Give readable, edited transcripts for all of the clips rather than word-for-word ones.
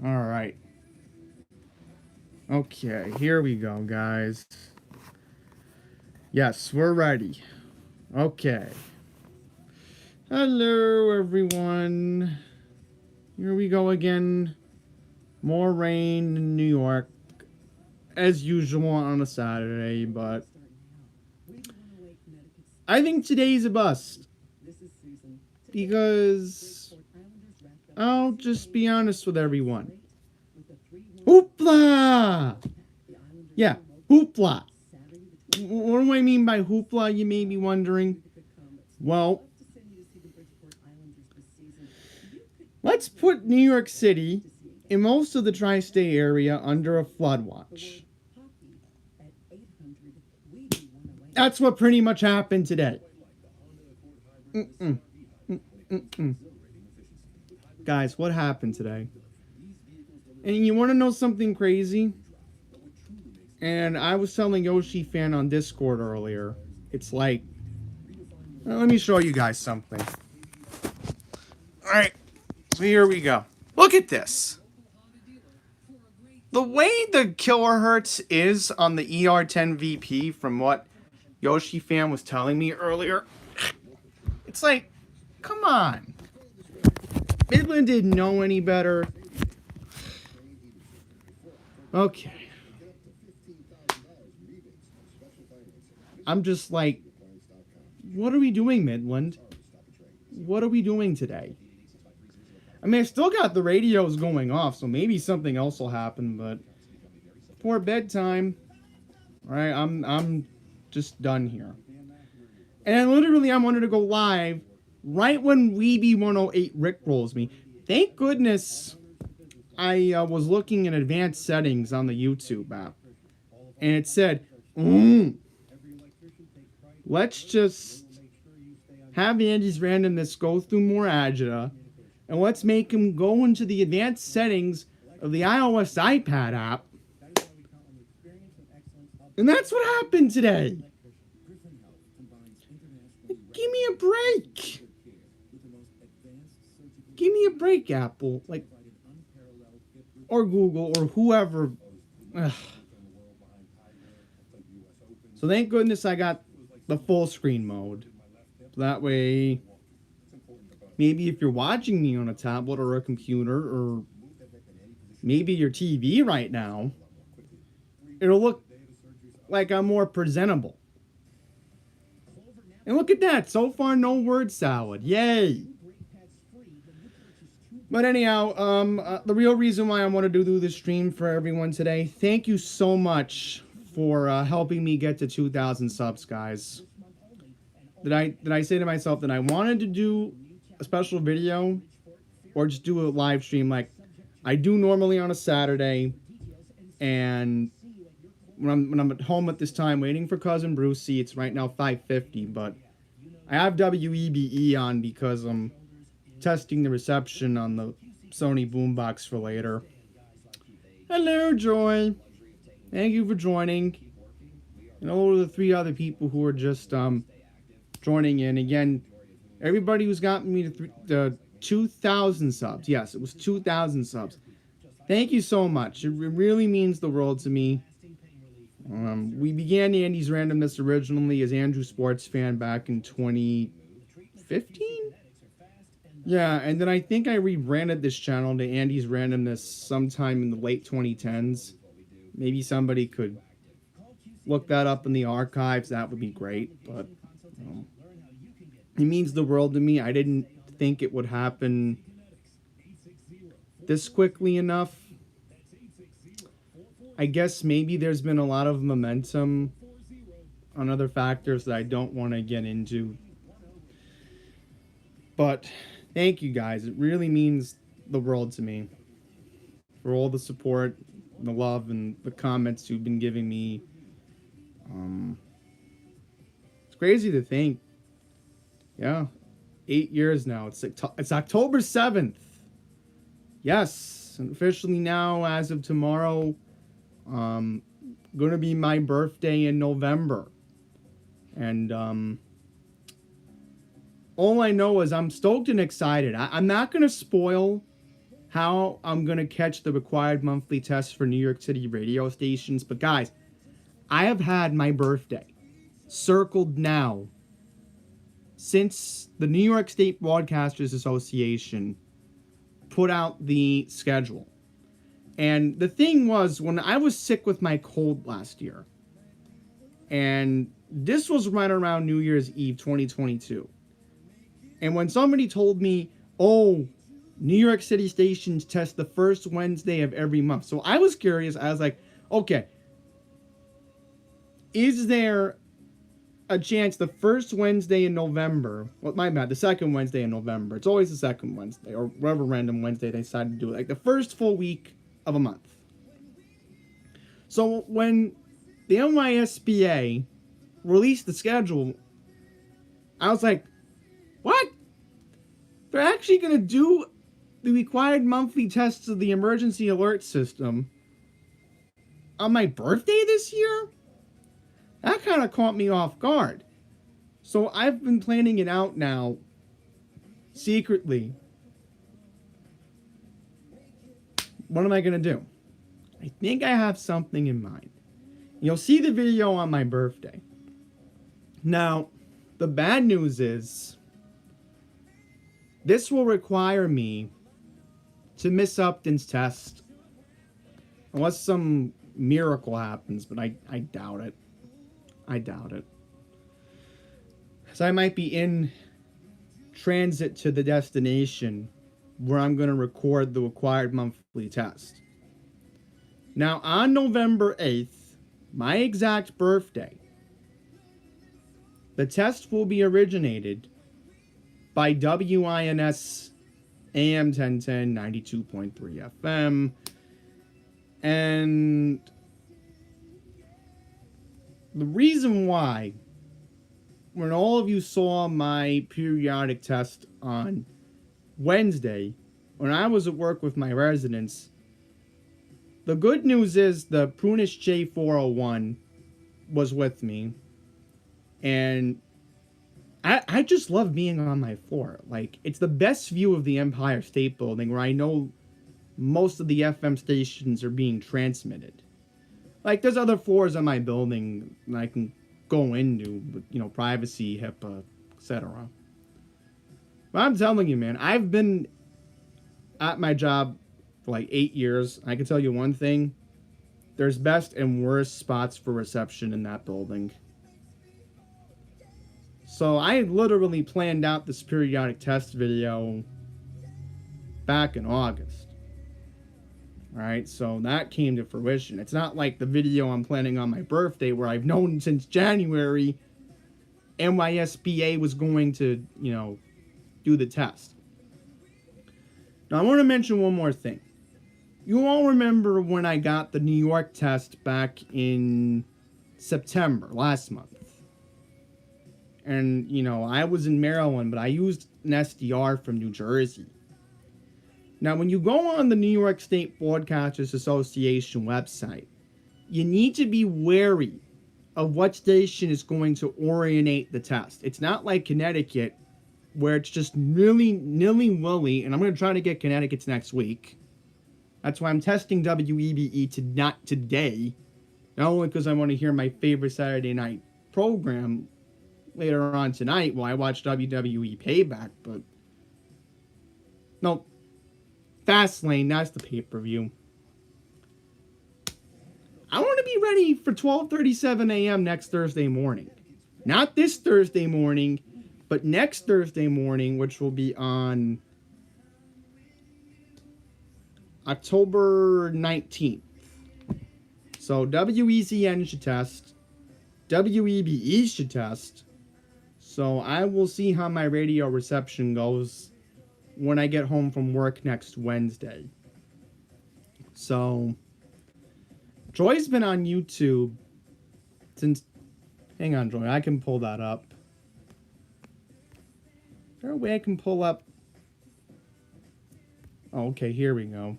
All right. Okay, here we go, guys. Yes, we're ready. Okay. Hello, everyone. Here we go again. More rain in New York, as usual on a Saturday, but I think today's a bust. Because I'll just be honest with everyone. Hoopla! Yeah, hoopla. What do I mean by hoopla, you may be wondering? Well, let's put New York City and most of the tri-state area under a flood watch. That's what pretty much happened today. Mm-mm. Mm-mm. Guys, what happened today? And you want to know something crazy? And I was telling Yoshi Fan on Discord earlier. It's like, let me show you guys something. Alright, so here we go. Look at this. The way the kilohertz is on the ER10 VP from what Yoshi Fan was telling me earlier, it's like, come on. Midland didn't know any better. Okay. I'm just like, what are we doing, Midland? What are we doing today? I mean, I still got the radios going off, so maybe something else will happen, but before bedtime, alright, I'm just done here. And literally I wanted to go live right when Weeby 108 Rick rolls me. Thank goodness I was looking in advanced settings on the YouTube app. And it said, let's just have Andy's randomness go through more agita, and let's make him go into the advanced settings of the iOS iPad app. And that's what happened today. Give me a break. Give me a break, Apple. Like, or Google, or whoever. Ugh. So thank goodness I got the full screen mode. So that way, maybe if you're watching me on a tablet or a computer, or maybe your TV right now, it'll look like I'm more presentable. And look at that. So far, no word salad. Yay. But anyhow, the real reason why I want to do this stream for everyone today, thank you so much for helping me get to 2,000 subs, guys. Did I say to myself that I wanted to do a special video or just do a live stream like I do normally on a Saturday, and when I'm at home at this time waiting for cousin Brucey, it's right now 5:50, but I have WEBE on because I'm testing the reception on the Sony boombox for later. Hello, Joy. Thank you for joining. And all of the 3 other people who are just joining in. Again, everybody who's gotten me to 2,000 subs. Yes, it was 2,000 subs. Thank you so much. It really means the world to me. We began Andy's Randomness originally as Andrew Sports Fan back in 2015? Yeah, and then I think I rebranded this channel to Andy's Randomness sometime in the late 2010s. Maybe somebody could look that up in the archives. That would be great, but it means the world to me. I didn't think it would happen this quickly enough. I guess maybe there's been a lot of momentum on other factors that I don't want to get into. But thank you guys. It really means the world to me. For all the support, the love, and the comments you've been giving me. It's crazy to think. Yeah. 8 years now. It's October 7th. Yes. And officially now, as of tomorrow, gonna be my birthday in November. And all I know is I'm stoked and excited. I'm not gonna spoil how I'm going to catch the required monthly tests for New York City radio stations. But guys, I have had my birthday circled now since the New York State Broadcasters Association put out the schedule. And the thing was, when I was sick with my cold last year, and this was right around New Year's Eve 2022, and when somebody told me, oh, New York City stations test the first Wednesday of every month. So I was curious. I was like, okay, is there a chance the first Wednesday in November, well, my bad, the second Wednesday in November, it's always the second Wednesday, or whatever random Wednesday they decided to do it, like the first full week of a month. So when the NYSBA released the schedule, I was like, what? They're actually going to do the required monthly tests of the emergency alert system on my birthday this year? That kind of caught me off guard. So I've been planning it out now, secretly. What am I going to do? I think I have something in mind. You'll see the video on my birthday. Now, the bad news is, this will require me to miss Upton's test. Unless some miracle happens, but I doubt it. I doubt it. So I might be in transit to the destination where I'm going to record the required monthly test. Now, on November 8th, my exact birthday, the test will be originated by WINS AM 1010 92.3 FM. And the reason why, when all of you saw my periodic test on Wednesday, when I was at work with my residents, the good news is the Prunish J401 was with me. And I just love being on my floor. Like, it's the best view of the Empire State Building, where I know most of the FM stations are being transmitted. Like, there's other floors on my building that I can go into, with, you know, privacy, HIPAA, etc. But I'm telling you, man, I've been at my job for like 8 years. I can tell you one thing. There's best and worst spots for reception in that building. So I literally planned out this periodic test video back in August. Alright, so that came to fruition. It's not like the video I'm planning on my birthday, where I've known since January NYSBA was going to, you know, do the test. Now, I want to mention one more thing. You all remember when I got the New York test back in September, last month. And, you know, I was in Maryland, but I used an SDR from New Jersey. Now, when you go on the New York State Broadcasters Association website, you need to be wary of what station is going to orientate the test. It's not like Connecticut, where it's just nilly-willy, and I'm going to try to get Connecticut's next week. That's why I'm testing WEBE not today, not only because I want to hear my favorite Saturday night program later on tonight while I watch WWE Payback, but no, Fastlane, that's the pay-per-view. I want to be ready for 12:37 a.m. next Thursday morning. Not this Thursday morning, but next Thursday morning, which will be on October 19th. So WEZN should test. WEBE should test. So I will see how my radio reception goes when I get home from work next Wednesday. So Joy's been on YouTube since... Hang on, Joy. I can pull that up. Is there a way I can pull up... Oh, okay, here we go.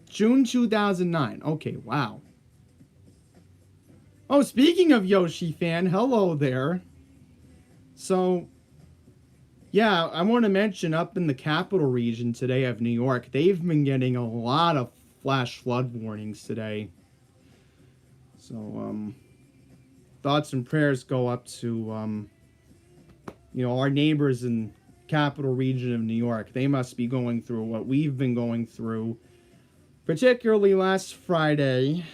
June 2009. Okay, wow. Oh, speaking of Yoshi fan, hello there. So, Yeah, I want to mention up in the capital region today of New York, they've been getting a lot of flash flood warnings today. So, thoughts and prayers go up to, our neighbors in capital region of New York. They must be going through what we've been going through, particularly last Friday.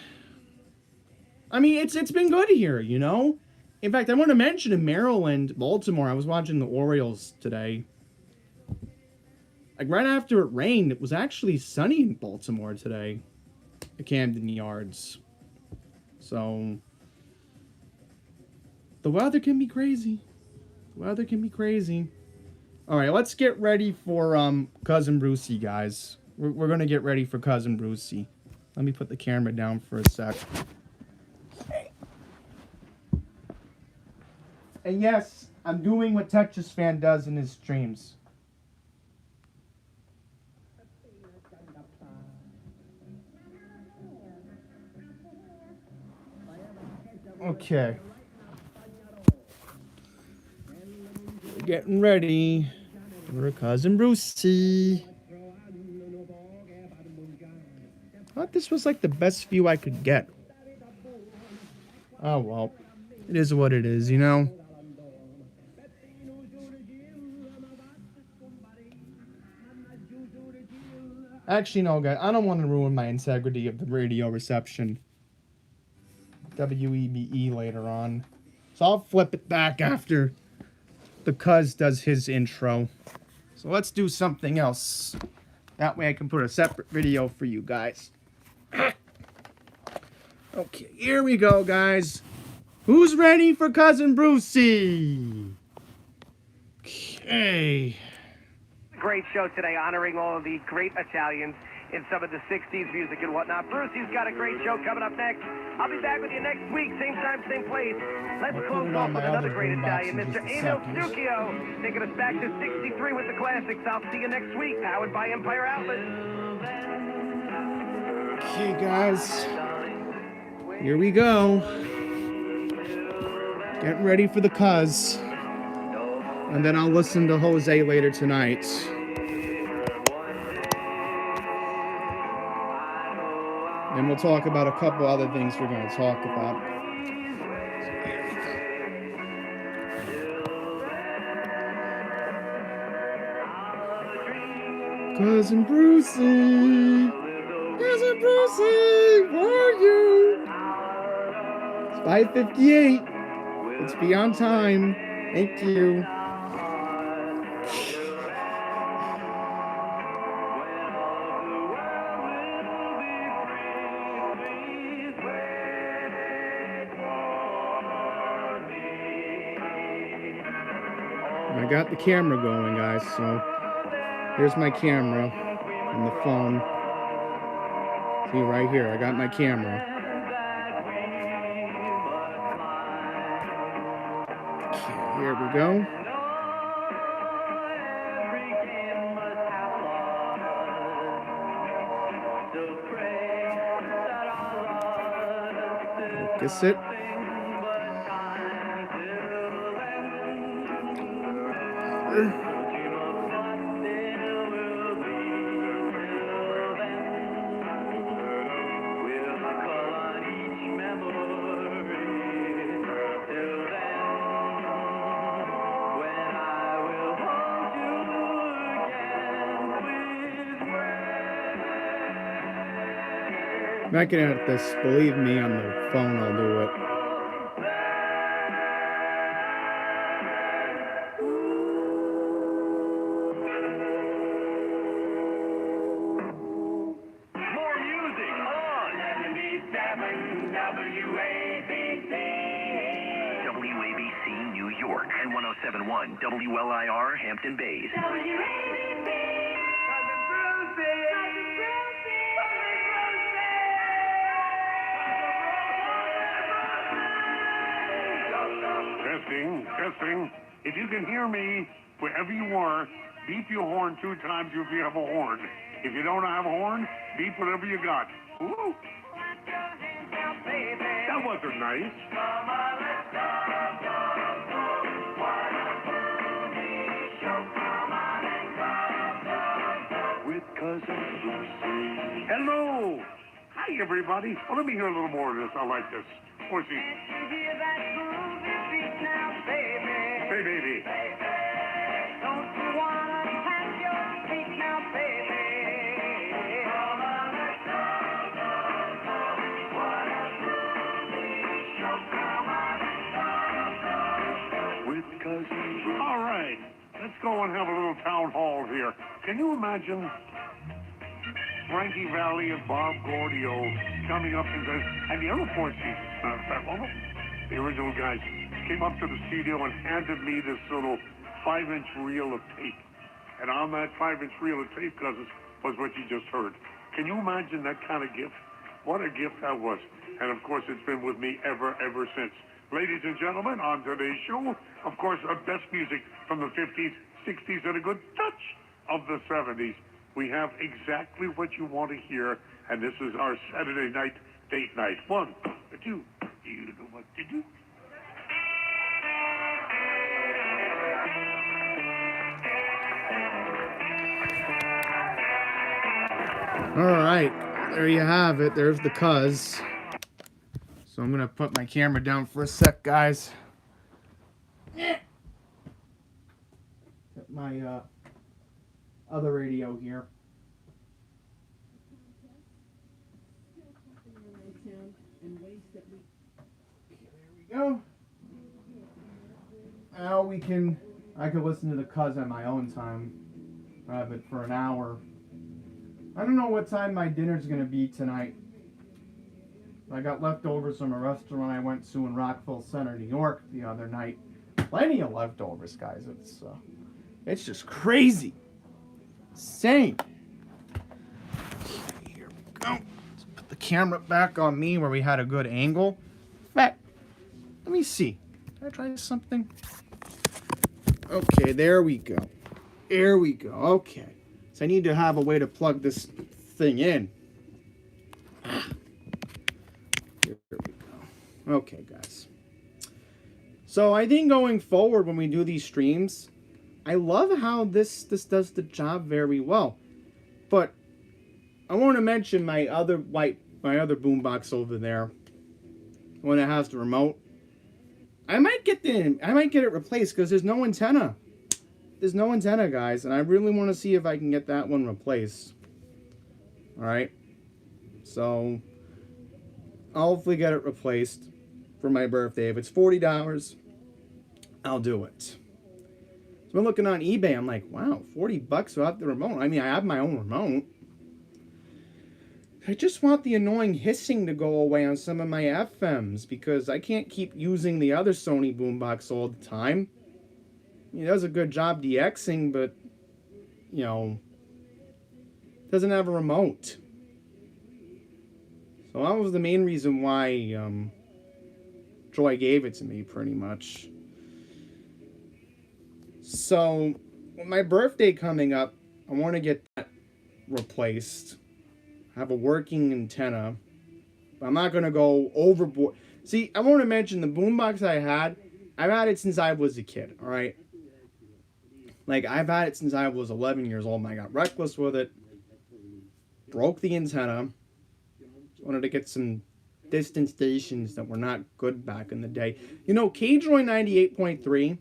I mean, it's been good here, you know? In fact, I want to mention in Maryland, Baltimore, I was watching the Orioles today. Like, right after it rained, it was actually sunny in Baltimore today. The Camden Yards. So, the weather can be crazy. The weather can be crazy. Alright, let's get ready for, Cousin Brucey, guys. We're gonna get ready for Cousin Brucey. Let me put the camera down for a sec. And yes, I'm doing what Tetris Fan does in his streams. Okay. We're getting ready for Cousin Brucey. I thought this was like the best view I could get. Oh well. It is what it is, you know? Actually, no, guys. I don't want to ruin my integrity of the radio reception. WEBE later on. So I'll flip it back after the Cuz does his intro. So let's do something else. That way I can put a separate video for you guys. Okay, here we go, guys. Who's ready for Cousin Brucey? Okay. Great show today, honoring all of the great Italians in some of the 60s music and whatnot. Brucey's got a great show coming up next. I'll be back with you next week, same time, same place. Let's close off with another great Italian, Mr. Emil Stucchio, taking us back to 63 with the classics. I'll see you next week, powered by Empire Outlet. Okay, guys. Here we go. Get ready for the Cuz. And then I'll listen to Jose later tonight. And we'll talk about a couple other things we're going to talk about. Cousin Brucey! Cousin Brucey! Where are you? It's 5:58. Let's be on time. Thank you. I got the camera going, guys, so here's my camera and the phone. See, right here, I got my camera. Okay, here we go. Focus it. I'm not gonna have this, believe me, on the phone I'll do it. More music on WABC New York and 107.1 WLIR Hampton Bays. Testing. If you can hear me, wherever you are, beep your horn 2 times if you have a horn. If you don't have a horn, beep whatever you got. Ooh. That wasn't nice. Hello. Hi, everybody. Oh, let me hear a little more of this. I like this. What's he? Hey, baby. All right. Let's go and have a little town hall here. Can you imagine Frankie Valli and Bob Gordio coming up and the other four seasons, the original guys came up to the studio and handed me this little 5-inch reel of tape. And on that 5-inch reel of tape, cousins, was what you just heard. Can you imagine that kind of gift? What a gift that was. And of course, it's been with me ever since. Ladies and gentlemen, on today's show, of course, our best music from the 50s, 60s, and a good touch of the 70s. We have exactly what you want to hear, and this is our Saturday night date night. 1, 2, you know what to do. All right, there you have it. There's the cuz. So I'm gonna put my camera down for a sec, guys. Get my other radio here. There we go. Now I can listen to the cuz at my own time. I have it for an hour. I don't know what time my dinner's gonna be tonight. I got leftovers from a restaurant I went to in Rockville Center, New York the other night. Plenty of leftovers, guys. It's just crazy. Insane. Here we go. Let's put the camera back on me where we had a good angle. In fact, let me see. Can I try something? Okay, there we go. There we go. Okay. So I need to have a way to plug this thing in. Here we go. Okay, guys. So I think going forward when we do these streams, I love how this does the job very well. But I want to mention my other boombox over there, when it has the remote. I might get it replaced because there's no antenna. There's no antenna, guys, and I really want to see if I can get that one replaced. All right. So I'll hopefully get it replaced for my birthday. If it's $40, I'll do it. So I'm looking on eBay. I'm like, wow, $40 without the remote. I mean, I have my own remote. I just want the annoying hissing to go away on some of my FMs because I can't keep using the other Sony boombox all the time. He does a good job DXing, but, you know, doesn't have a remote. So that was the main reason why Joy gave it to me, pretty much. So, with my birthday coming up, I want to get that replaced. Have a working antenna. But I'm not going to go overboard. See, I want to mention the boombox I've had it since I was a kid, alright? Like, I've had it since I was 11 years old, and I got reckless with it. Broke the antenna. Wanted to get some distant stations that were not good back in the day. You know, KDroid 98.3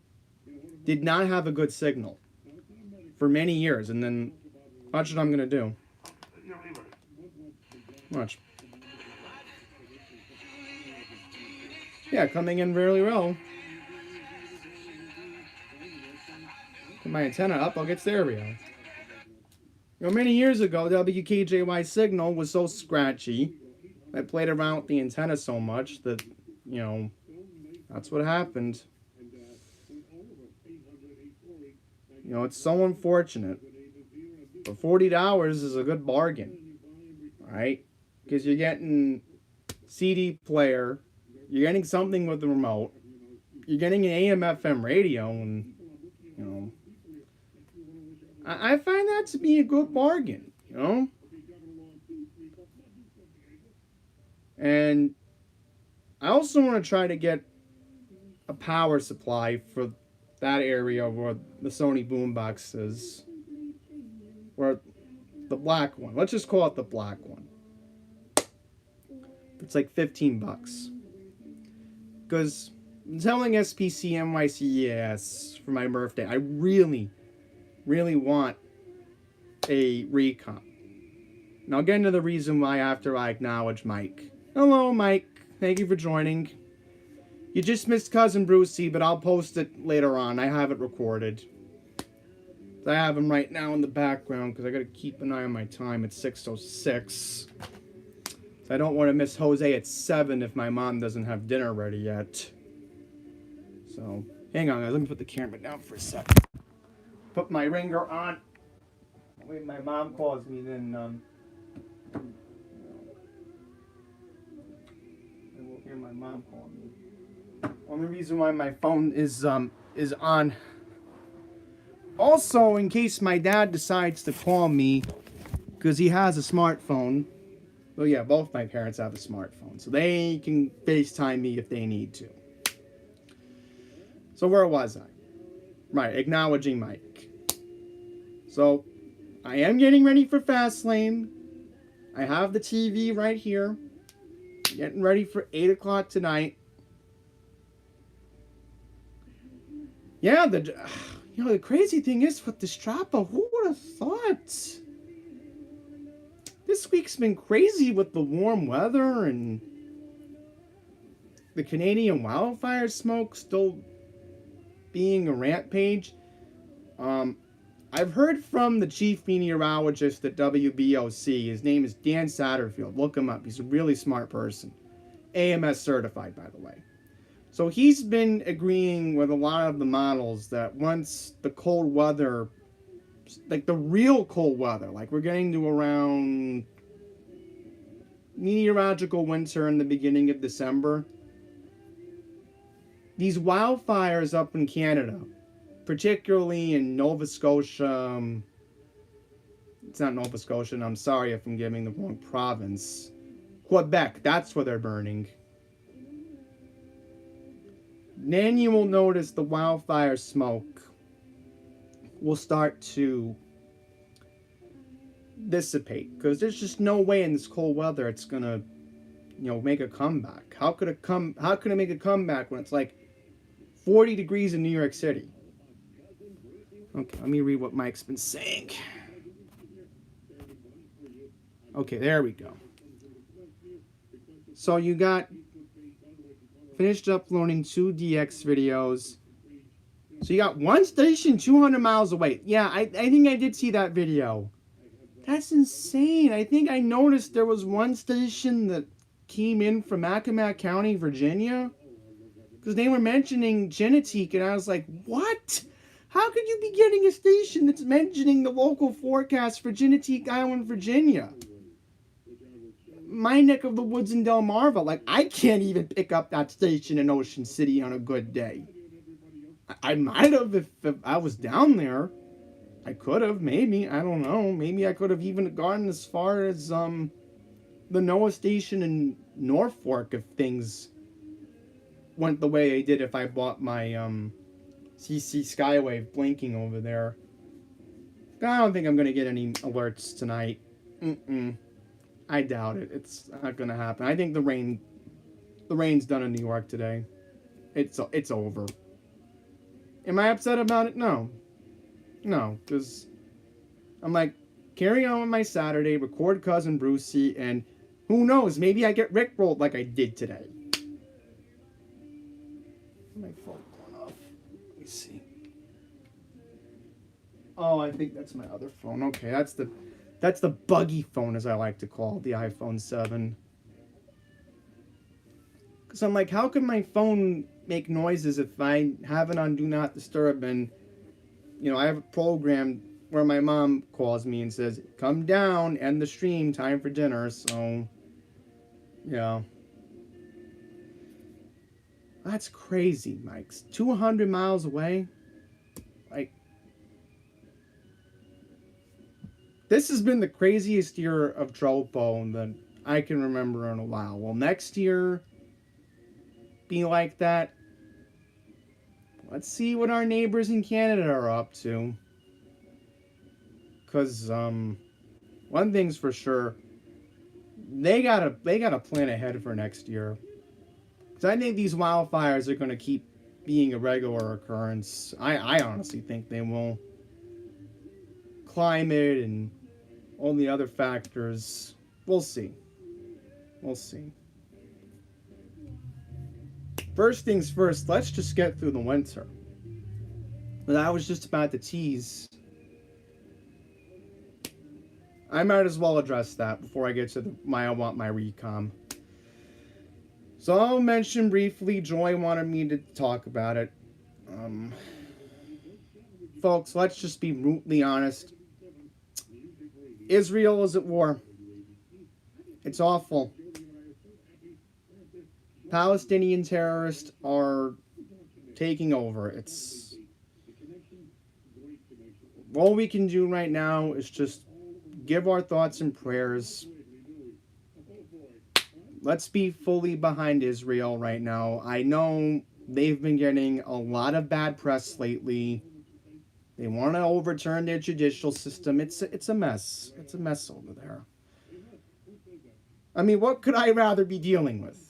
did not have a good signal for many years, and then watch what I'm going to do. Watch. Yeah, coming in really well. Put my antenna up, I'll get stereo. You know, many years ago, WKJY signal was so scratchy. I played around with the antenna so much that, you know, that's what happened. You know, it's so unfortunate. But $40 is a good bargain. Right? Because you're getting CD player, you're getting something with the remote, you're getting an AM/FM radio, and, you know, I find that to be a good bargain, you know? And I also want to try to get a power supply for that area where the Sony boombox is. Where The black one. Let's just call it the black one. It's like 15 bucks. Because I'm telling SPC NYCEAS for my birthday, I really, really want a recomp. And I'll get into the reason why after I acknowledge Mike. Hello, Mike. Thank you for joining. You just missed Cousin Brucey, but I'll post it later on. I have it recorded. I have him right now in the background because I got to keep an eye on my time. It's 6:06. I don't want to miss Jose at 7 if my mom doesn't have dinner ready yet. So, hang on guys. Let me put the camera down for a second. Put my ringer on. Wait, my mom calls me, then I will hear my mom call me. Only reason why my phone is on. Also, in case my dad decides to call me, because he has a smartphone. Well, yeah, both my parents have a smartphone, so they can FaceTime me if they need to. So where was I? Right, acknowledging Mike. So, I am getting ready for Fastlane. I have the TV right here. Getting ready for 8 o'clock tonight. Yeah, the crazy thing is with the Strapa, who would have thought? This week's been crazy with the warm weather and the Canadian wildfire smoke still being a rampage. I've heard from the chief meteorologist at WBOC. His name is Dan Satterfield. Look him up. He's a really smart person. AMS certified, by the way. So he's been agreeing with a lot of the models that once the cold weather, like the real cold weather, like we're getting to around meteorological winter in the beginning of December, these wildfires up in Canada, particularly in Nova Scotia, it's not Nova Scotia, and I'm sorry if I'm giving the wrong province, Quebec, that's where they're burning. Then you will notice the wildfire smoke will start to dissipate, because there's just no way in this cold weather it's gonna, make a comeback. How could it make a comeback when it's like 40 degrees in New York City? Okay, let me read what Mike's been saying. Okay, there we go. So you got finished uploading 2 DX videos. So you got one station 200 miles away. Yeah, I think I did see that video. That's insane. I think I noticed there was one station that came in from Accomack County, Virginia. Because they were mentioning Genetique, and I was like, what? How could you be getting a station that's mentioning the local forecast for Genetique Island, Virginia? My neck of the woods in Delmarva. Like, I can't even pick up that station in Ocean City on a good day. I might have if I was down there. I could have, maybe. I don't know. Maybe I could have even gotten as far as the NOAA station in Norfolk if things went the way they did if I bought my CC Skywave blinking over there. I don't think I'm going to get any alerts tonight. I doubt it. It's not going to happen. I think the rain's done in New York today. It's over. Am I upset about it? No. No, because I'm like, carry on with my Saturday, record Cousin Brucey, and who knows, maybe I get rickrolled like I did today. My phone going off. Let me see. Oh, I think that's my other phone. Okay, that's the buggy phone, as I like to call it, the iPhone 7. Because I'm like, how can my phone make noises if I have it on Do Not Disturb and, I have a program where my mom calls me and says, come down, end the stream, time for dinner, so, yeah. That's crazy, Mike. 200 miles away? Like, this has been the craziest year of Tropo that I can remember in a while. Will next year be like that? Let's see what our neighbors in Canada are up to. Because, one thing's for sure, they gotta plan ahead for next year. Because I think these wildfires are going to keep being a regular occurrence. I honestly think they will. Climate and all the other factors. We'll see. We'll see. First things first, let's just get through the winter. But I was just about to tease. I might as well address that before I get to I want my recom. So I'll mention briefly, Joy wanted me to talk about it. Folks, let's just be brutally honest. Israel is at war. It's awful. Palestinian terrorists are taking over. It's all we can do right now is just give our thoughts and prayers. Let's be fully behind Israel right now. I know they've been getting a lot of bad press lately. They want to overturn their judicial system. It's a mess. It's a mess over there. I mean, what could I rather be dealing with?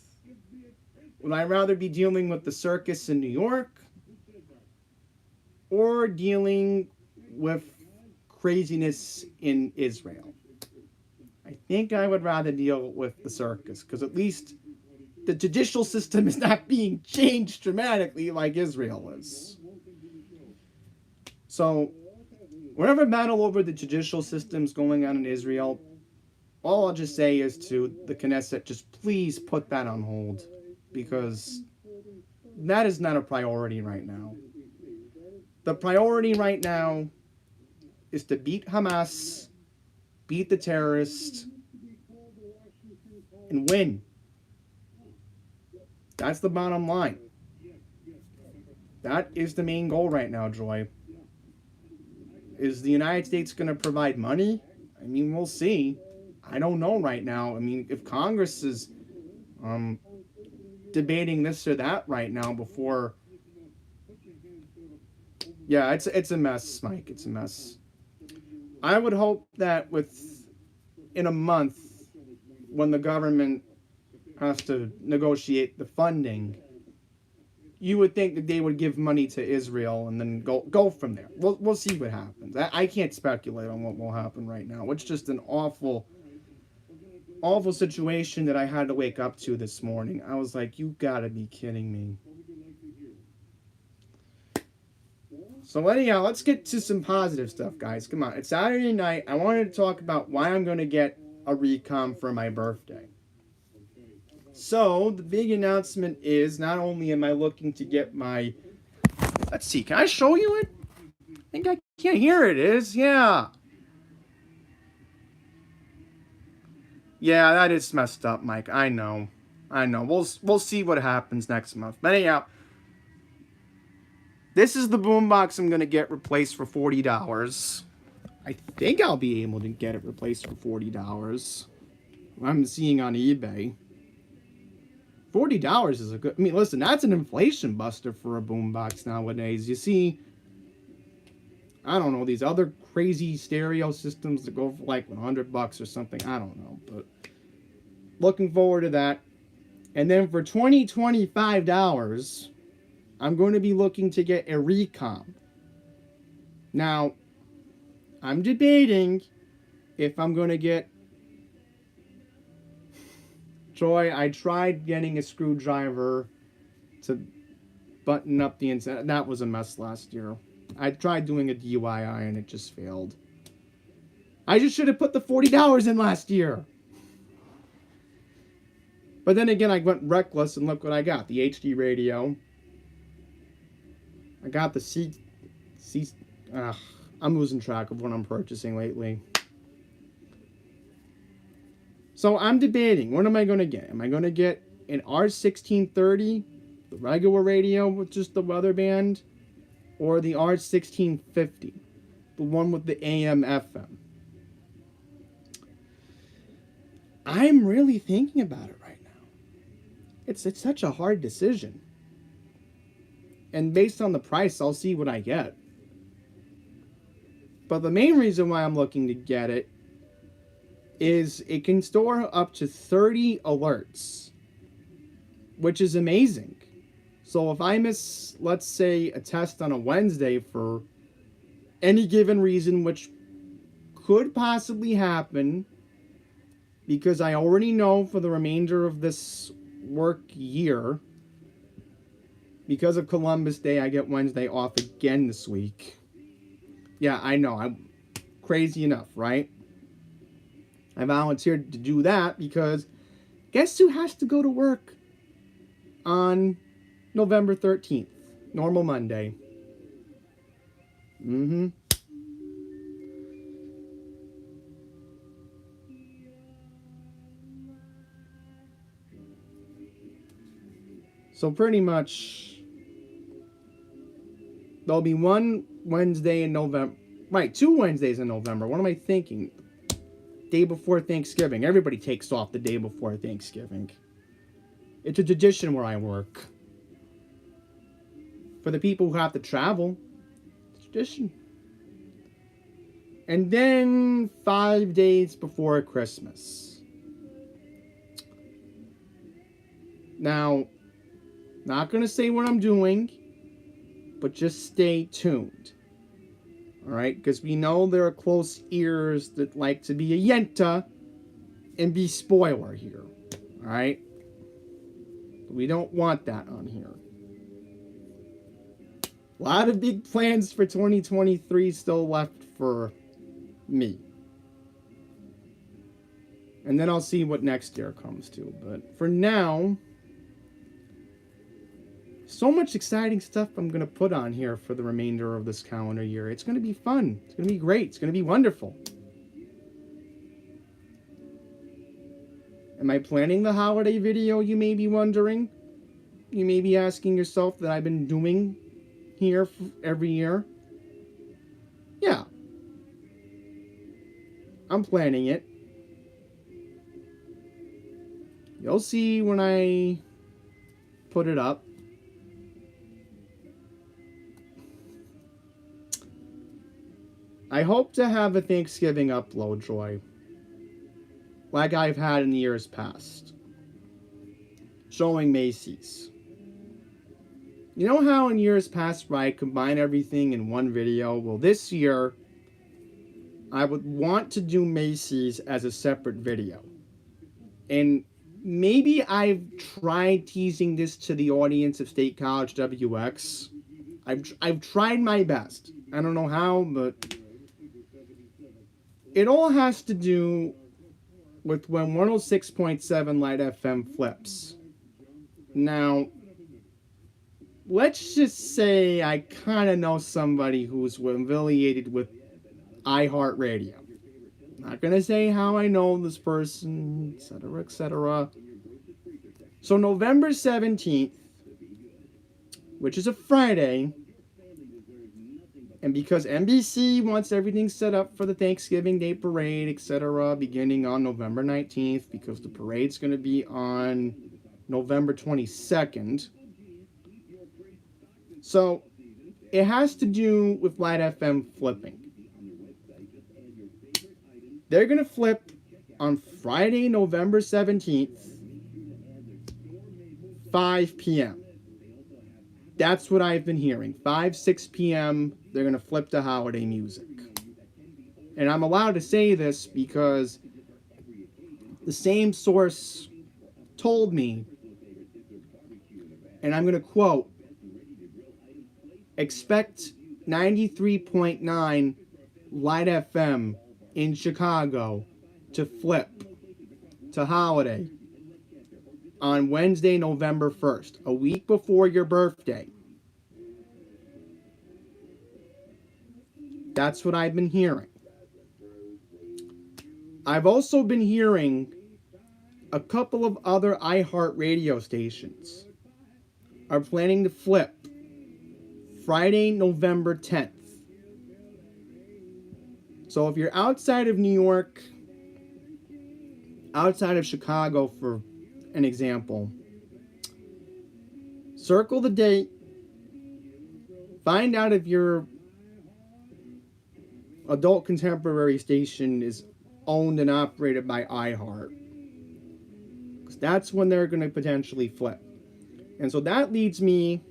Would I rather be dealing with the circus in New York or dealing with craziness in Israel? I think I would rather deal with the circus, because at least the judicial system is not being changed dramatically like Israel is. So, whatever battle over the judicial system is going on in Israel, all I'll just say is to the Knesset, just please put that on hold, because that is not a priority right now. The priority right now is to beat Hamas, beat the terrorists, and win. That's the bottom line. That is the main goal right now, Joy. Is the United States going to provide money? I mean, we'll see. I don't know right now. I mean, if Congress is debating this or that right now before... Yeah, it's a mess, Mike. It's a mess. I would hope that in a month, when the government has to negotiate the funding, you would think that they would give money to Israel and then go from there. We'll see what happens. I can't speculate on what will happen right now. It's just an awful situation that I had to wake up to this morning. I was like, you gotta be kidding me. So anyhow, let's get to some positive stuff, guys. Come on. It's Saturday night. I wanted to talk about why I'm going to get a recom for my birthday. So, the big announcement is, not only am I looking to get my... Let's see, can I show you it? I think I can't hear it. It is, yeah. Yeah, that is messed up, Mike. I know. We'll see what happens next month. But anyhow, this is the boombox I'm going to get replaced for $40. I think I'll be able to get it replaced for $40. I'm seeing on eBay. $40 is a good... I mean, listen, that's an inflation buster for a boombox nowadays. You see, I don't know, these other crazy stereo systems that go for like $100 or something. I don't know, but looking forward to that. And then for $25, I'm going to be looking to get a recom. Now, I'm debating if I'm going to get... Joy, I tried getting a screwdriver to button up the inside. That was a mess last year. I tried doing a DIY and it just failed. I just should have put the $40 in last year. But then again, I went reckless and look what I got. The HD radio. I got the I'm losing track of what I'm purchasing lately. So I'm debating, what am I going to get? Am I going to get an R1630, the regular radio with just the weather band, or the R1650, the one with the AM FM? I'm really thinking about it right now. It's such a hard decision. And based on the price, I'll see what I get. But the main reason why I'm looking to get it is it can store up to 30 alerts, which is amazing. So if I miss, let's say, a test on a Wednesday for any given reason, which could possibly happen, because I already know for the remainder of this work year, because of Columbus Day, I get Wednesday off again this week. Yeah, I know, I'm crazy enough, right? I volunteered to do that because guess who has to go to work on November 13th? Normal Monday. So pretty much, there'll be one Wednesday in November. Right, 2 Wednesdays in November. What am I thinking? Day before Thanksgiving. Everybody takes off the day before Thanksgiving. It's a tradition where I work. For the people who have to travel, it's a tradition. And then 5 days before Christmas. Now, not going to say what I'm doing, but just stay tuned. Alright? Because we know there are close ears that like to be a yenta and be spoiler here. Alright? We don't want that on here. A lot of big plans for 2023 still left for me. And then I'll see what next year comes to. But for now, so much exciting stuff I'm going to put on here for the remainder of this calendar year. It's going to be fun. It's going to be great. It's going to be wonderful. Am I planning the holiday video, you may be wondering? You may be asking yourself that I've been doing here every year. Yeah. I'm planning it. You'll see when I put it up. I hope to have a Thanksgiving upload, Joy, like I've had in years past, showing Macy's. You know how in years past where I combine everything in one video? Well, this year, I would want to do Macy's as a separate video. And maybe I've tried teasing this to the audience of State College WX. I've tried my best. I don't know how, but it all has to do with when 106.7 Light FM flips. Now, let's just say I kind of know somebody who's affiliated with iHeartRadio. Not going to say how I know this person, etc., etc. So November 17th, which is a Friday, and because NBC wants everything set up for the Thanksgiving Day parade, etc., beginning on November 19th, because the parade's going to be on November 22nd. So, it has to do with Light FM flipping. They're going to flip on Friday, November 17th, 5 p.m. That's what I've been hearing. 5, 6 p.m., they're going to flip to holiday music. And I'm allowed to say this because the same source told me, and I'm going to quote, expect 93.9 Light FM in Chicago to flip to holiday on Wednesday, November 1st, a week before your birthday. That's what I've been hearing. I've also been hearing a couple of other iHeart radio stations are planning to flip Friday, November 10th. So if you're outside of New York, outside of Chicago, for an example, circle the date, find out if your adult contemporary station is owned and operated by iHeart. Because that's when they're going to potentially flip. And so that leads me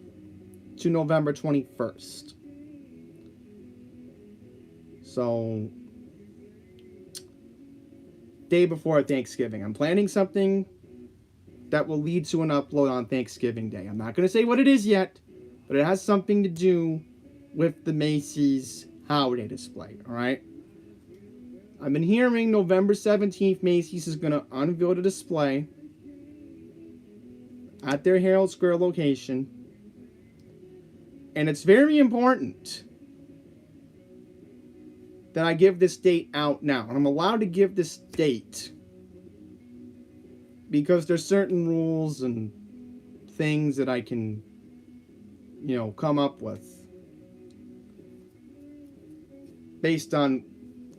to November 21st. So, day before Thanksgiving. I'm planning something that will lead to an upload on Thanksgiving Day. I'm not going to say what it is yet, but it has something to do with the Macy's holiday display, alright? I've been hearing November 17th, Macy's is going to unveil the display at their Herald Square location. And it's very important that I give this date out now. And I'm allowed to give this date because there's certain rules and things that I can, come up with based on,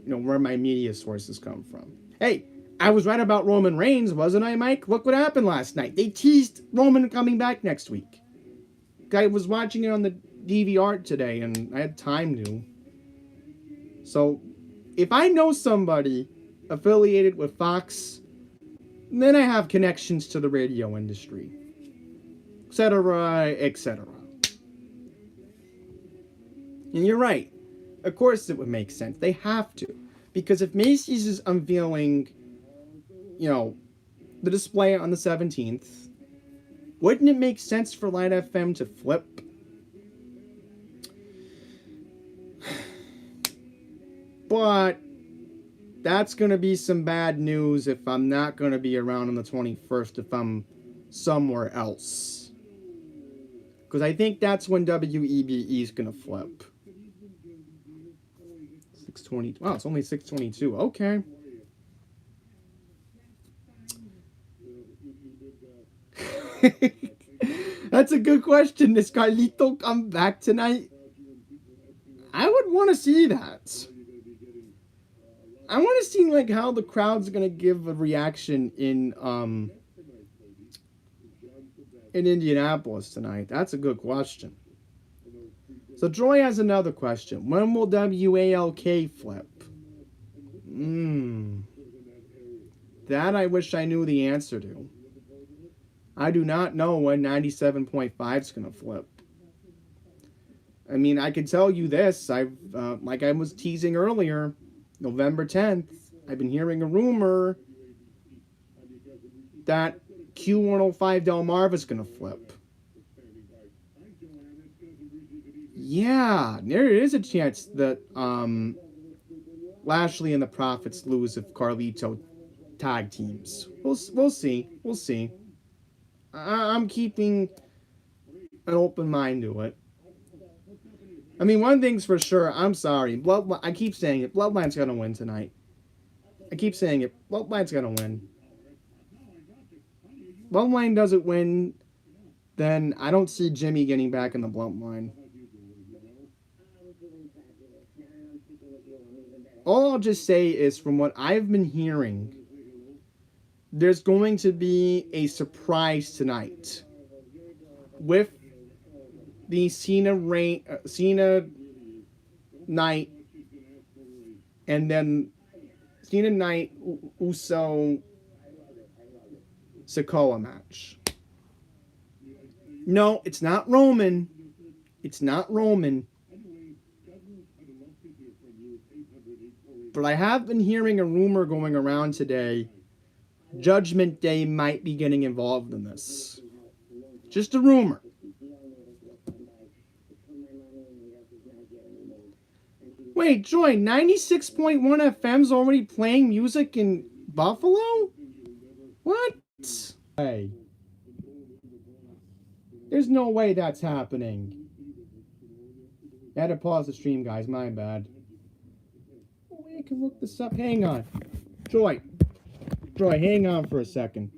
where my media sources come from. Hey, I was right about Roman Reigns, wasn't I, Mike? Look what happened last night. They teased Roman coming back next week. I was watching it on the DVR today, and I had time to. So, if I know somebody affiliated with Fox, then I have connections to the radio industry, etc., etc. And you're right. Of course it would make sense. They have to. Because if Macy's is unveiling, the display on the 17th, wouldn't it make sense for Light FM to flip? But that's going to be some bad news if I'm not going to be around on the 21st if I'm somewhere else. Because I think that's when WEBE is going to flip. 6:20. Wow, it's only 6:22. Okay. That's a good question. Does Carlito come back tonight? I would want to see that. I want to see how the crowd's gonna give a reaction in Indianapolis tonight. That's a good question. So Troy has another question. When will WALK flip? That I wish I knew the answer to. I do not know when 97.5 is gonna flip. I mean, I can tell you this. Like I was teasing earlier, November 10th, I've been hearing a rumor that Q105 Delmarva is going to flip. Yeah, there is a chance that Lashley and the Profits lose if Carlito tag teams. We'll see. We'll see. I'm keeping an open mind to it. I mean, one thing's for sure. I'm sorry. I keep saying it. Bloodline's going to win tonight. I keep saying it. Bloodline's going to win. Bloodline doesn't win, then I don't see Jimmy getting back in the Bloodline. All I'll just say is, from what I've been hearing, there's going to be a surprise tonight with the Cena Knight, and then Cena Knight Uso Sikoa match. No, it's not Roman. It's not Roman. But I have been hearing a rumor going around today. Judgment Day might be getting involved in this. Just a rumor. Wait, Joy, 96.1 FM's already playing music in Buffalo? What? Hey. There's no way that's happening. I had to pause the stream, guys. My bad. Oh, wait, I can look this up. Hang on. Joy, hang on for a second.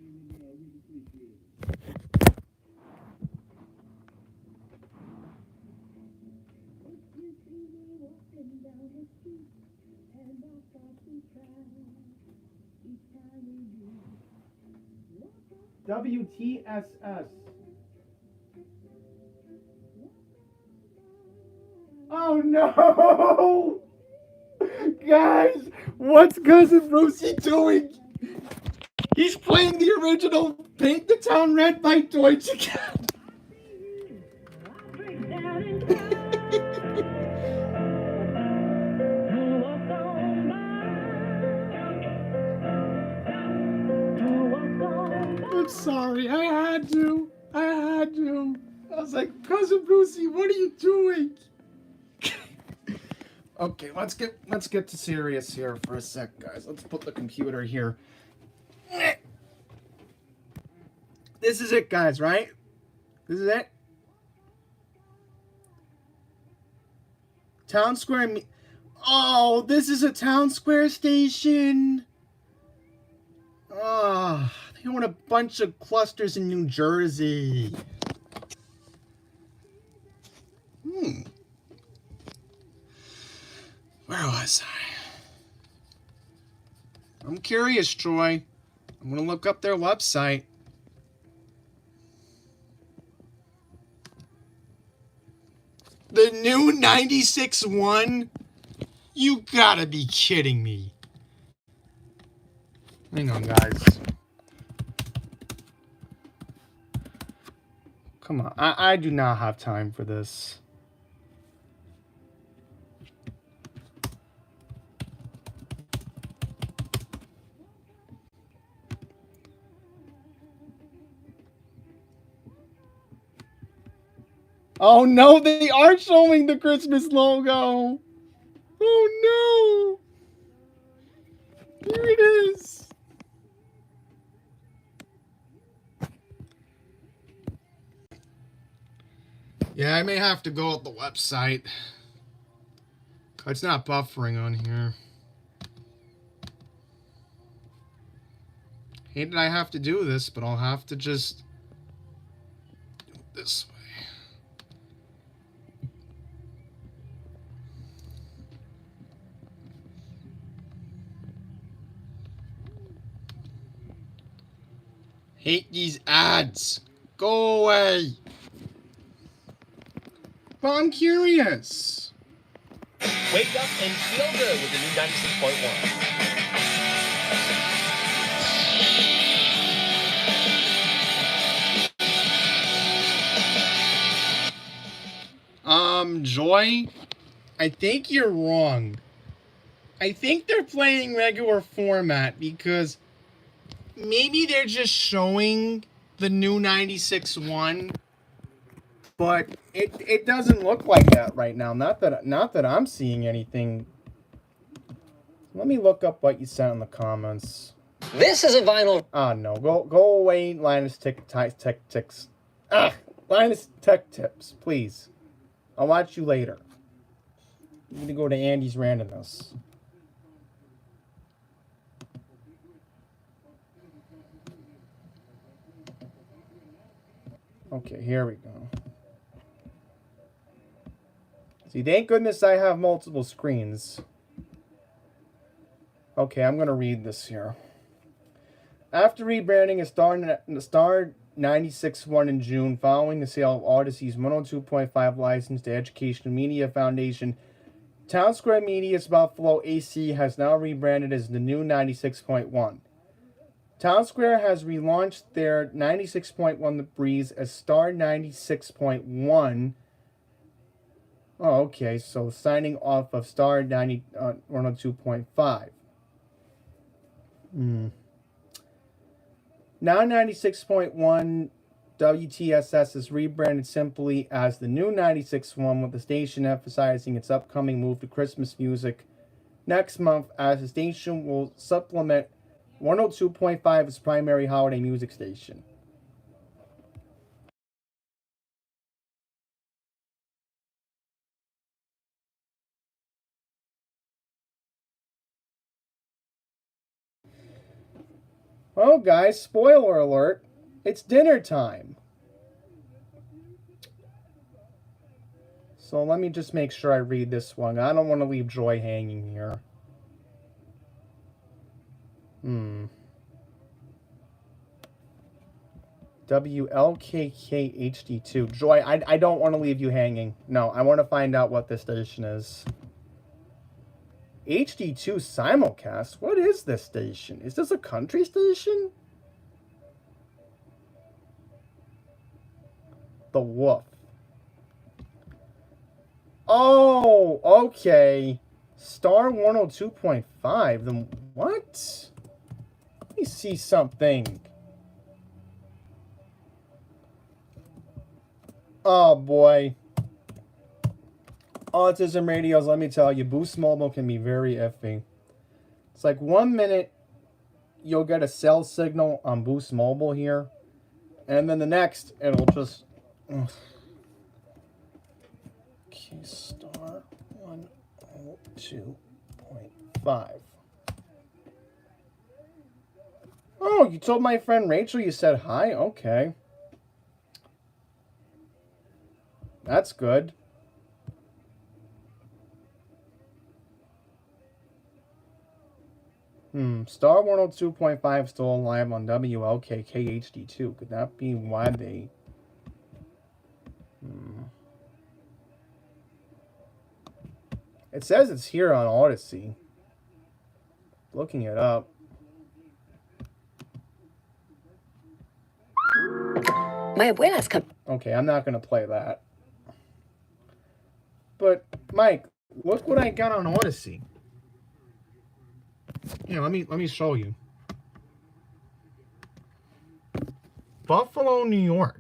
WTSS. Oh no! Guys, what's Cousin Brucey doing? He's playing the original Paint the Town Red by Deutsche again. I'm sorry, I had to. I was like, Cousin Brucey, what are you doing? Okay, let's get to serious here for a sec, guys. Let's put the computer here. This is it, guys, right? This is it. Town Square. Oh, this is a Town Square station. Oh, they own a bunch of clusters in New Jersey. Where was I? I'm curious, Troy. I'm gonna look up their website. The new 96.1? You gotta be kidding me. Hang on, guys. Come on. I do not have time for this. Oh no, they are showing the Christmas logo. Oh no. Here it is. Yeah, I may have to go at the website. It's not buffering on here. Hate that I have to do this, but I'll have to just do it this way. Hate these ads. Go away. But I'm curious. Wake up and feel good with the new 96.1. Joy, I think you're wrong. I think they're playing regular format because maybe they're just showing the new 96.1, but it doesn't look like that right now. Not that I'm seeing anything. Let me look up what you sent in the comments. This is a vinyl. Ah, no. Go away, Linus Tech Tips. Linus Tech Tips, please. I'll watch you later. I'm gonna go to Andy's randomness. Okay, here we go. See, thank goodness I have multiple screens. Okay, I'm gonna read this here. After rebranding a Star 96.1 in June, following the sale of Odyssey's 102.5 license to Educational Media Foundation, Town Square Media's Buffalo AC has now rebranded as the new 96.1. Town Square has relaunched their 96.1 The Breeze as Star 96.1. Oh, okay, so signing off of Star 102.5. Now 96.1 WTSS is rebranded simply as the new 96.1, with the station emphasizing its upcoming move to Christmas music next month, as the station will supplement 102.5 as primary holiday music station. Well, guys, spoiler alert, it's dinner time. So let me just make sure I read this one. I don't want to leave Joy hanging here. WLKKHD2. Joy, I don't want to leave you hanging. No, I want to find out what this station is. HD2 simulcast? What is this station? Is this a country station? The Wolf. Oh, okay. Star 102.5. Then what? Let me see something. Oh, boy. Autism radios, let me tell you, Boost Mobile can be very iffy. It's like 1 minute you'll get a cell signal on Boost Mobile here, and then the next it'll just... Ugh. Okay, star 102.5. Oh, you told my friend Rachel you said hi? Okay. That's good. Star 102.5 still alive on WLKK HD2. Could that be why they... It says it's here on Odyssey. Looking it up. My abuela's come. Okay, I'm not going to play that. But, Mike, look what I got on Odyssey. Yeah, let me show you. Buffalo, New York.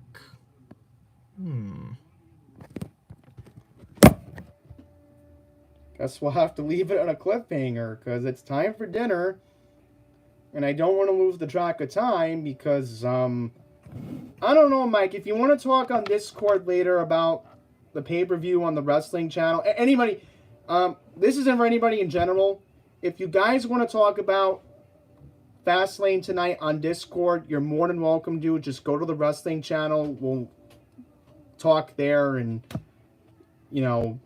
Guess we'll have to leave it on a cliffhanger, because it's time for dinner. And I don't want to lose the track of time, because, I don't know, Mike, if you want to talk on Discord later about the pay-per-view on the wrestling channel, anybody, this isn't for anybody in general. If you guys want to talk about Fastlane tonight on Discord, you're more than welcome to. Just go to the wrestling channel. We'll talk there, and, you know,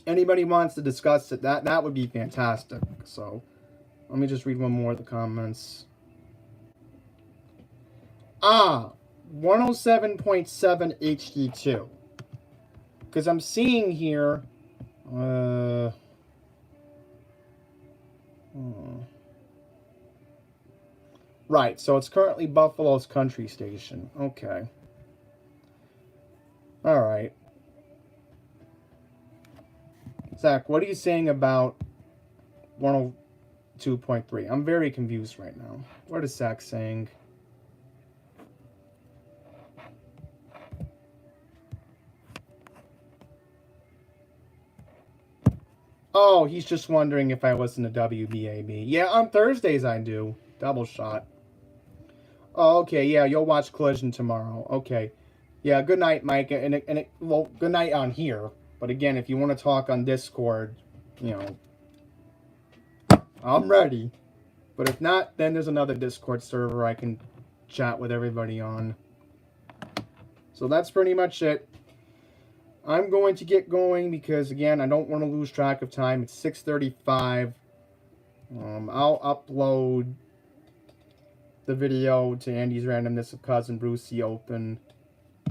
anybody wants to discuss it, that would be fantastic. So, let me just read one more of the comments. 107.7 HD2. Because I'm seeing here, right, so it's currently Buffalo's country station. Okay. Alright. Zach, what are you saying about 102.3? I'm very confused right now. What is Zach saying? Oh, he's just wondering if I listen to WBAB. Yeah, on Thursdays I do. Double shot. Oh, okay, yeah, you'll watch Collision tomorrow. Okay. Yeah, good night, Mike. Well, good night on here. But again, if you want to talk on Discord, you know, I'm ready. But if not, then there's another Discord server I can chat with everybody on. So that's pretty much it. I'm going to get going because, again, I don't want to lose track of time. It's 6:35. I'll upload the video to Andy's Randomness of Cousin Brucey Open.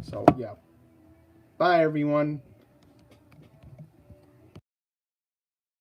So, yeah. Bye, everyone.